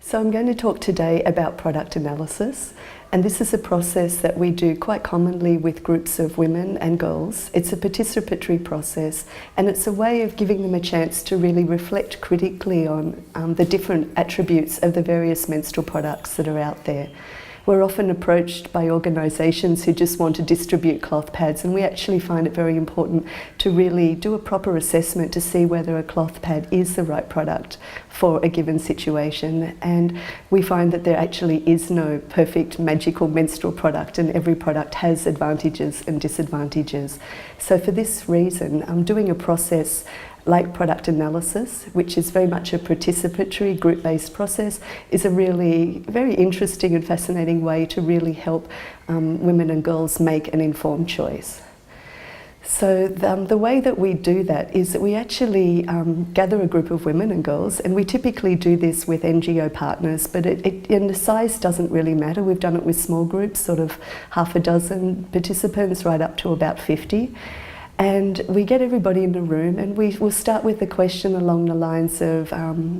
So I'm going to talk today about product analysis, and this is a process that we do quite commonly with groups of women and girls. It's a participatory process, and it's a way of giving them a chance to really reflect critically on the different attributes of the various menstrual products that are out there. We're often approached by organisations who just want to distribute cloth pads, and we actually find it very important to really do a proper assessment to see whether a cloth pad is the right product for a given situation. And we find that there actually is no perfect magical menstrual product, and every product has advantages and disadvantages. So for this reason, I'm doing a process like product analysis, which is very much a participatory group-based process, is a really very interesting and fascinating way to really help women and girls make an informed choice. So the way that we do that is that we actually gather a group of women and girls, and we typically do this with NGO partners, but and the size doesn't really matter. We've done it with small groups, sort of half a dozen participants right up to about 50. And we get everybody in the room, and we'll start with a question along the lines of,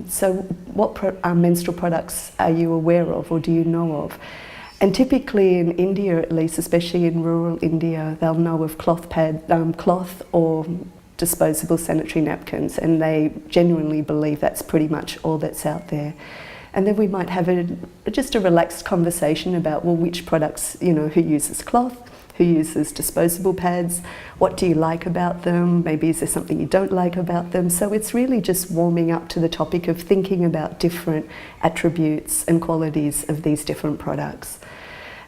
so what menstrual products are you aware of or do you know of? And typically in India, at least, especially in rural India, they'll know of cloth or disposable sanitary napkins, and they genuinely believe that's pretty much all that's out there. And then we might have just a relaxed conversation about, well, which products, who uses cloth, who uses disposable pads, what do you like about them, maybe is there something you don't like about them. So it's really just warming up to the topic of thinking about different attributes and qualities of these different products.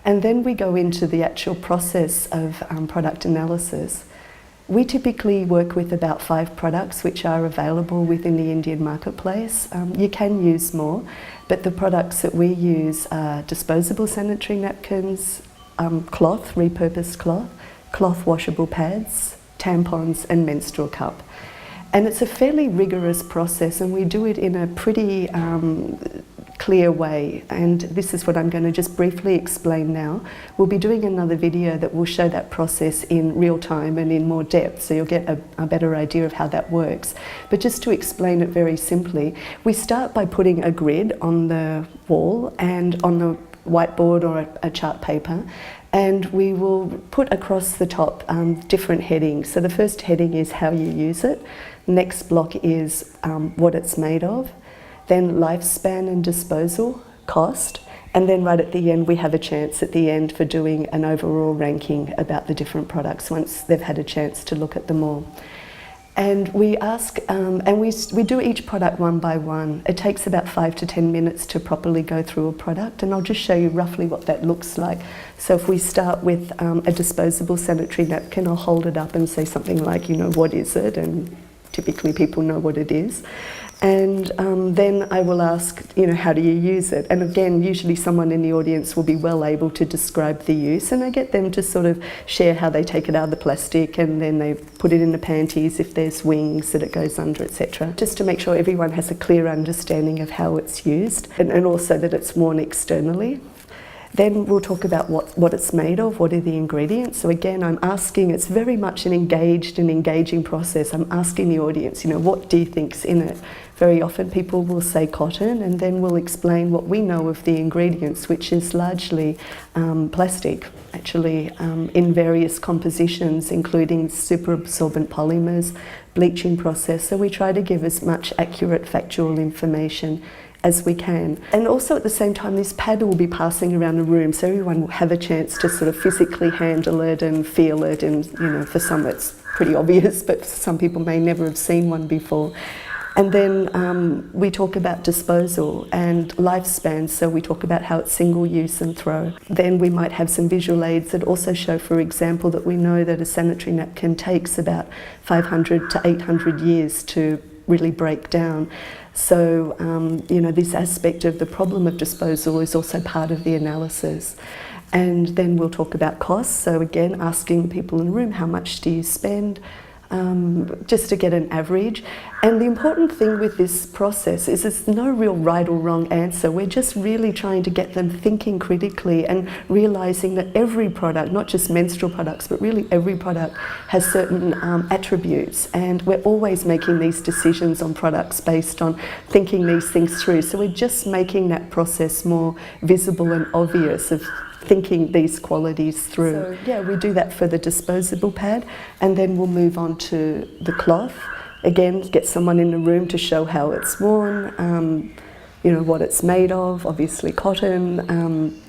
And then we go into the actual process of product analysis. We typically work with about 5 products which are available within the Indian marketplace. You can use more, but the products that we use are disposable sanitary napkins, cloth, repurposed cloth, cloth washable pads, tampons and menstrual cup. And it's a fairly rigorous process, and we do it in a pretty clear way, and this is what I'm going to just briefly explain now. We'll be doing another video that will show that process in real time and in more depth, so you'll get a better idea of how that works. But just to explain it very simply, we start by putting a grid on the wall and on the whiteboard or a chart paper, and we will put across the top different headings. So the first heading is how you use it, next block is what it's made of, then lifespan and disposal, cost, and then right at the end we have a chance at the end for doing an overall ranking about the different products once they've had a chance to look at them all. And we ask, and we do each product one by one. It takes about 5 to 10 minutes to properly go through a product, and I'll just show you roughly what that looks like. So if we start with a disposable sanitary napkin, I'll hold it up and say something like, what is it? And typically people know what it is. And then I will ask, how do you use it? And again, usually someone in the audience will be well able to describe the use, and I get them to sort of share how they take it out of the plastic, and then they put it in the panties if there's wings that it goes under, etc. Just to make sure everyone has a clear understanding of how it's used, and also that it's worn externally. Then we'll talk about what it's made of, what are the ingredients. So again, I'm asking, it's very much an engaged and engaging process. I'm asking the audience, what do you think's in it? Very often people will say cotton, and then we'll explain what we know of the ingredients, which is largely plastic, actually, in various compositions, including super absorbent polymers, bleaching process. So we try to give as much accurate factual information as we can. And also at the same time, this pad will be passing around the room, so everyone will have a chance to sort of physically handle it and feel it, and for some it's pretty obvious, but some people may never have seen one before. And then we talk about disposal and lifespan, so we talk about how it's single use and throw. Then we might have some visual aids that also show, for example, that we know that a sanitary napkin takes about 500 to 800 years to really break down. So, this aspect of the problem of disposal is also part of the analysis. And then we'll talk about costs. So again, asking people in the room, how much do you spend? just to get an average. And the important thing with this process is there's no real right or wrong answer. We're just really trying to get them thinking critically and realising that every product, not just menstrual products, but really every product has certain attributes, and we're always making these decisions on products based on thinking these things through. So we're just making that process more visible and obvious of thinking these qualities through. So yeah, we do that for the disposable pad, and then we'll move on to the cloth. Again, get someone in the room to show how it's worn, you know, what it's made of, obviously cotton,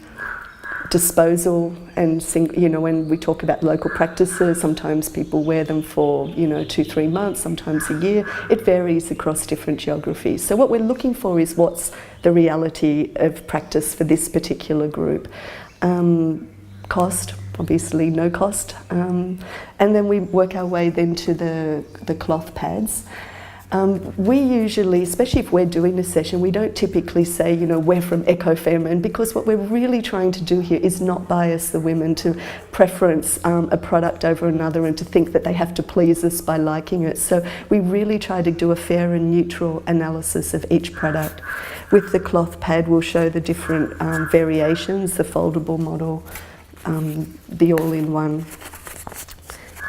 disposal, and you know, when we talk about local practices, sometimes people wear them for, you know, 2-3 months, sometimes a year. It varies across different geographies. So what we're looking for is what's the reality of practice for this particular group. Cost, obviously no cost, and then we work our way then to the cloth pads. We usually, especially if we're doing a session, we don't typically say, you know, we're from Femme, and because what we're really trying to do here is not bias the women to preference a product over another and to think that they have to please us by liking it. So we really try to do a fair and neutral analysis of each product. With the cloth pad, we'll show the different variations, the foldable model, the all-in-one,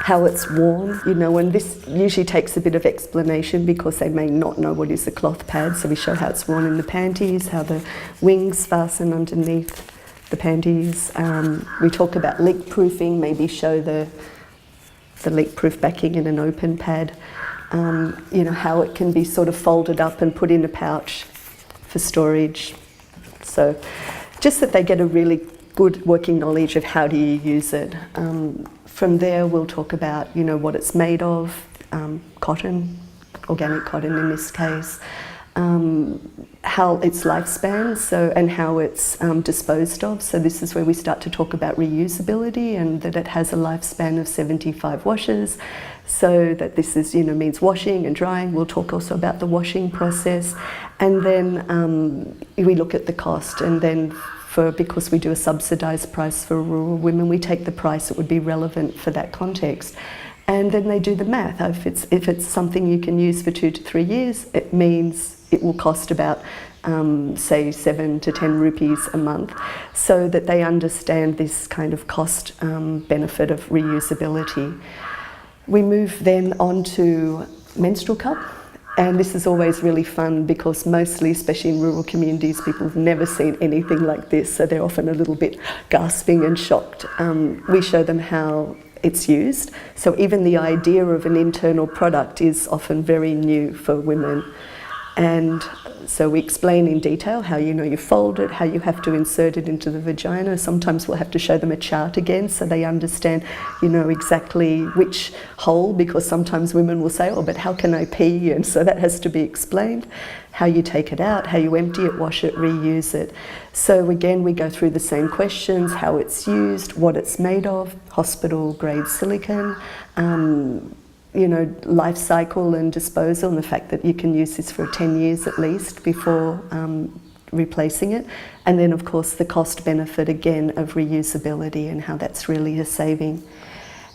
how it's worn, you know, and this usually takes a bit of explanation because they may not know what is a cloth pad. So we show how it's worn in the panties, how the wings fasten underneath the panties. We talk about leak proofing, maybe show the leak proof backing in an open pad, you know, how it can be sort of folded up and put in a pouch for storage. So just that they get a really good working knowledge of how do you use it. From there we'll talk about, you know, what it's made of, cotton, organic cotton in this case, how its lifespan, so, and how it's disposed of. So this is where we start to talk about reusability and that it has a lifespan of 75 washes. So that this is, you know, means washing and drying. We'll talk also about the washing process, and then we look at the cost, and then because we do a subsidised price for rural women, we take the price that would be relevant for that context. And then they do the math. If it's something you can use for 2 to 3 years, it means it will cost about, say, 7 to 10 rupees a month, so that they understand this kind of cost benefit of reusability. We move then on to menstrual cup. And this is always really fun because mostly, especially in rural communities, people have never seen anything like this, so they're often a little bit gasping and shocked. We show them how it's used. So even the idea of an internal product is often very new for women. And so we explain in detail how, you know, you fold it, how you have to insert it into the vagina. Sometimes we'll have to show them a chart again so they understand, you know, exactly which hole, because sometimes women will say, oh, but how can I pee? And so that has to be explained. How you take it out, how you empty it, wash it, reuse it. So again, we go through the same questions, how it's used, what it's made of, hospital grade silicone, you know, life cycle and disposal, and the fact that you can use this for 10 years at least before replacing it. And then of course the cost benefit again of reusability and how that's really a saving.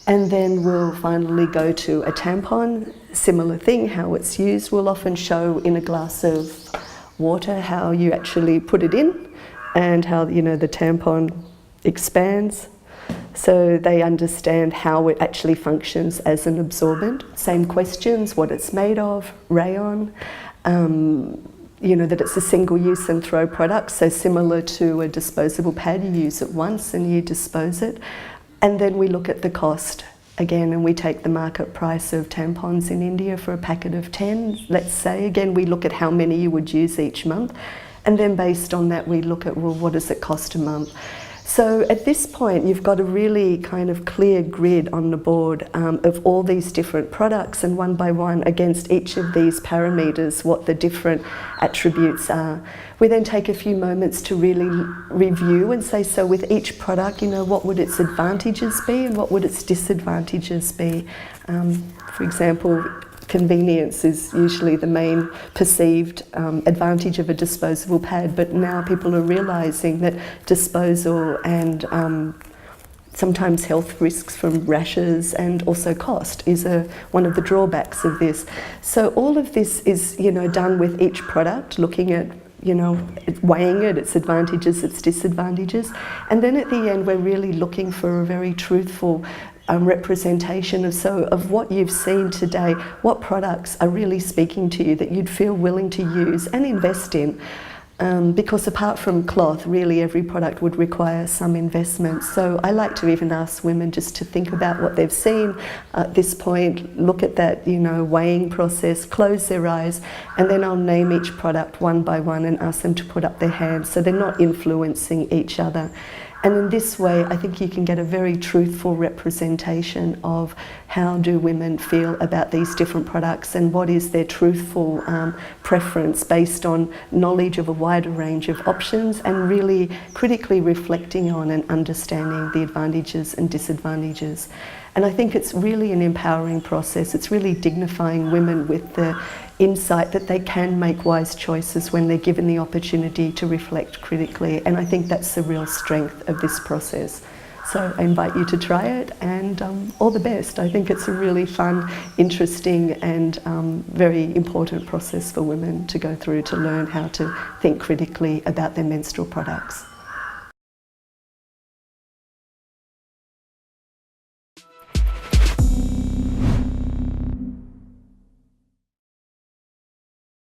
And then we'll finally go to a tampon, similar thing, how it's used. We'll often show in a glass of water how you actually put it in and how, you know, the tampon expands. So they understand how it actually functions as an absorbent. Same questions, what it's made of, rayon, you know, that it's a single-use and throw product, so similar to a disposable pad, you use it once and you dispose it. And then we look at the cost again, and we take the market price of tampons in India for a packet of 10, let's say. Again, we look at how many you would use each month, and then based on that we look at, well, what does it cost a month? So at this point you've got a really kind of clear grid on the board of all these different products, and one by one against each of these parameters what the different attributes are. We then take a few moments to really review and say, so with each product, you know, what would its advantages be and what would its disadvantages be? For example, convenience is usually the main perceived advantage of a disposable pad, but now people are realising that disposal and sometimes health risks from rashes, and also cost is one of the drawbacks of this. So all of this is, you know, done with each product, looking at, you know, weighing it, its advantages, its disadvantages. And then at the end, we're really looking for a very truthful representation of what you've seen today, what products are really speaking to you that you'd feel willing to use and invest in. Because apart from cloth, really every product would require some investment. So I like to even ask women just to think about what they've seen at this point, look at that, you know, weighing process, close their eyes, and then I'll name each product one by one and ask them to put up their hands so they're not influencing each other. And in this way, I think you can get a very truthful representation of how do women feel about these different products and what is their truthful preference based on knowledge of a wider range of options and really critically reflecting on and understanding the advantages and disadvantages. And I think it's really an empowering process. It's really dignifying women with the insight that they can make wise choices when they're given the opportunity to reflect critically. And I think that's the real strength of this process. So I invite you to try it, and all the best. I think it's a really fun, interesting and very important process for women to go through to learn how to think critically about their menstrual products.